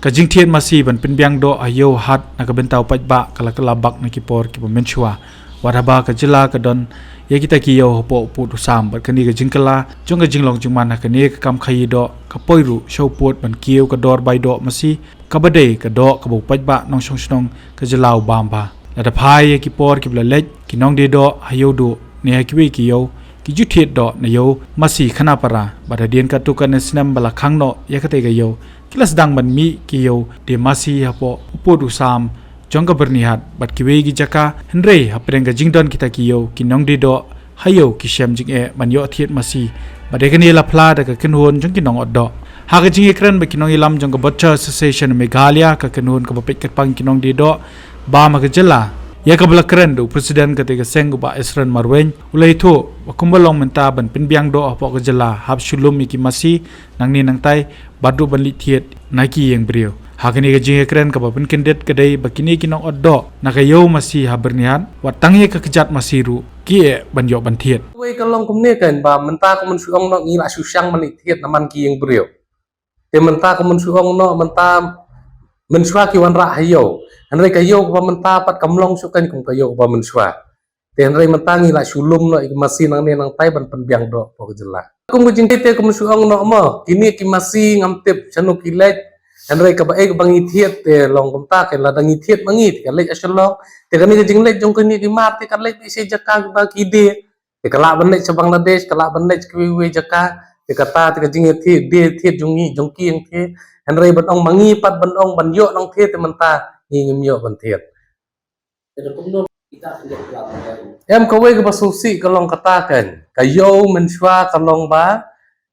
Kajing tiet masih ban penbiang do ayo hat na kabentau pajba kala kelabak na kipor kipo menchua wadaba ka jela ka don ya kita ki yo hopo pu du sam bat kani ka jingkala jong ka jinglong jingman na kani ka kam khai do ka poiru show pot ban kieu ka dor bai do masih ka bade ka do ka bu pajba nong song snong ka jelau bamba la da phai ya kipor kibla lej ki nong de do ayo do ne ki wi ki yo ki ju thiet do na yo masih khana para bada dien ka tu ka ne sinam bala khang no ya ka te ka yo kilas dang ban mi kiyo de masih hapo upodu sam jongga bernihat bat kiwe gi jaka henre hapreng ga jingdon kita kiyo kinong de do hayo ki shem jing e man yo thiet masih bade kani la phla da ka kinhon jong kinong oddo ha ga jing ekran ba kinong ilam jong ga butcher association meghalaya ka kinhon ka bapet ka pang kinong de do ba ma ga jela ya ka bla kren do president ka te ga seng ba esran marwen ulai tho ba kumbalong menta ban pinbiang do apo ga jela hab shulum ki masih nang ni nang tai badu ban lithiet naki yang brio hakini ga jing ekran ka ban kendet kadai bakini kinong oddo nakayo masih habernian watangi ka kejat masiru ki ban yo ban thiet we ka long kumne kan ba menta ka mun suong no ngi la susyang man lithiet naman ki yang brio te menta ka mun suong no menta mensua ki wan ra hayo hanre kayo ka menta pat kamlong sukan kum kayo ka mensua te hanre menta ngi la sulum no masih nang ne nang tai ban penbiang do po jela kum jing te kum suong no mo kini ki masih ngamtep chanu kilet hanre ka ba ek bangi thiet te long kum ta ke la dangi thiet mangi ka lek asalong te kani ka jing lek jong kani ki mar te ka lek se jaka ba ki de te kala ban lek sa Bangladesh kala ban lek ki we jaka te kata te ka jing thiet de thiet jongi jongki yang the hanre ban ong mangi pat ban ong ban yo nang thiet te menta ngi ngim yo ban thiet em ka we ka basusi ka long kata kan kayo mensua ka long ba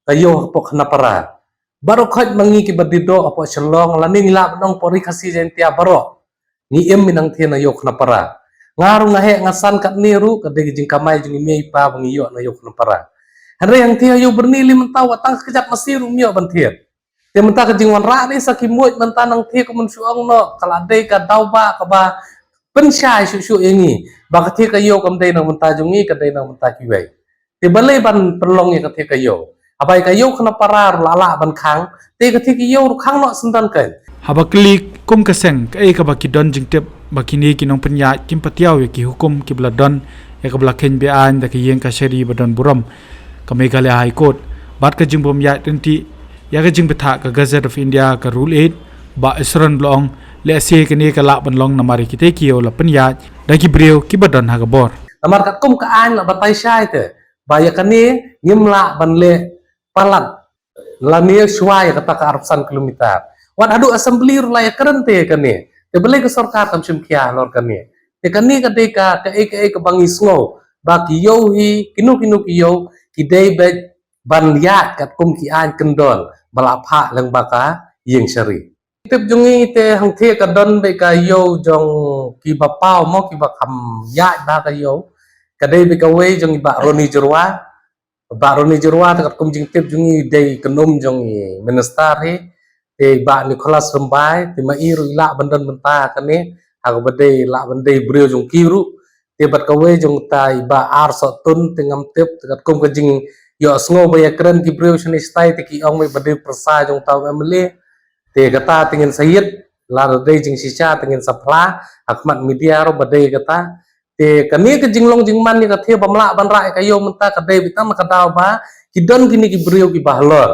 kayo pok na para baro khat mangi ki badido apo shalong lani nila banong pori khasi jentia baro ni em minang thena yok na para ngaru ngahe ngasan kat niru ka de jing kamai jing mei pa bangi yo na yok na para hanre yang tia yo bernili menta watang kejap masiru mio ban thiet te menta ka jing wan ra ni sakimoi menta nang thie ka mensuang no kala de ka dauba ka ba pensyai su ini bakati kayo kam dai nang menta jungi ka dai nang menta kiwai te balai ban perlong ya ka kayo abai kayo kena parar lala ban khang te ka kayo ru khang no sendan kan haba klik kum ka seng ka e ka ba ki don jing tep bakini ki nong penya kim patiaw ki hukum ki bla don ya ka bla ken be an da ki yeng ka sheri badon buram ka Meghalaya High Court bat ka jing bom ya tenti ya ka jing betha ka Gazette of India ka rule 8 ba isron blong le se ke ni ka la ban long namari ki te kiyo la penya da ki breu ki badon ha ga bor namar kat kum ka an la batai syai te ba ya kani ngimla ban le palat la ni swai kata ka arsan kilometer wan adu assembly la ya kerente kani te bele ke sarkar tam sim kya lor kani te kani ka de ka ek bangi sngo ba ki yo hi kinu ki yo ki dei be ban ya kat kum ki an kendol bala pha lang ba ka yeng sari tep jungi te hang the ka don be ka yo jong ki ba pau mo ki ba kham ya ba ka yo ka dei be ka we jong ba roni jurwa kat kum jing tep jungi dei kenom jong minister he te ba Nicholas Rumbai te ma iru ila bandan benta kane ha ba dei la ban dei brio jong kiru te bat ka we jong tai ba ar so tun te ngam tep kat kum ka jing yo sngo ba ya kran ki brio shni stai te ki ong me ba dei prasa jong taw emle te kata tingin sayid la dei jing sisa tingin sapla akmat media ro ba dei kata te kani ke jinglong jingman ni ka the bamla ban ra kayo menta ka dei bitam ka daw ba ki don kini ki brio ki bahlor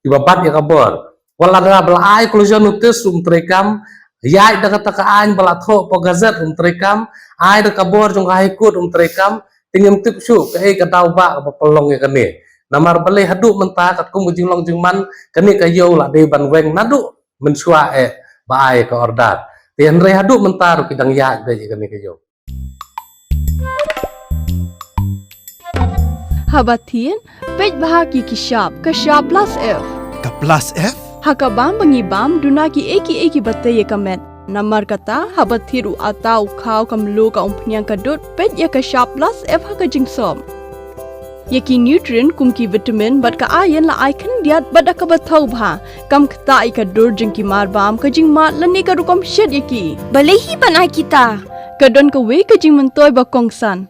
ki babat ya kabor wala da bla ai closure notice trekam ya da kata ka an bala tho po gazet trekam ai da kabor jong high court trekam tingin tip su ka daw ba ka pelong ya kani namar bale hadu menta kat kum jinglong jingman kani kayo la dei ban weng nadu mensua ba ai ka ordat te andre hadu menta ru kidang ya de kani kayo Habatin, pej bahagi kishap, kashap plus F. Ka plus F? Hakabam bangibam dunaki eki batay kamet. Namar kata habatiru atau kau kamlu ka umpnyang kadut pej ya kashap plus F hakajing som. Yaki nutrient kumki vitamin bat ka ayan la ikan diat bat ka batau bha kam kata ikadur jengki marbam kajing mat lani ka rukam shed yaki. Balehi panai kita. Kadon ka we kajing mentoy bakongsan.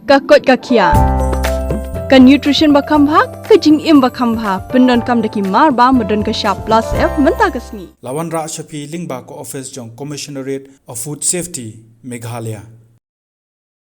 Kakot kakia. Ka nutrition bakam bha ka jing im bakam bha pendon kam daki mar ba modon ka sharp plus F menta kasni. Lawan Ra Shafi lingba ko office jong Commissionerate of Food Safety Meghalaya.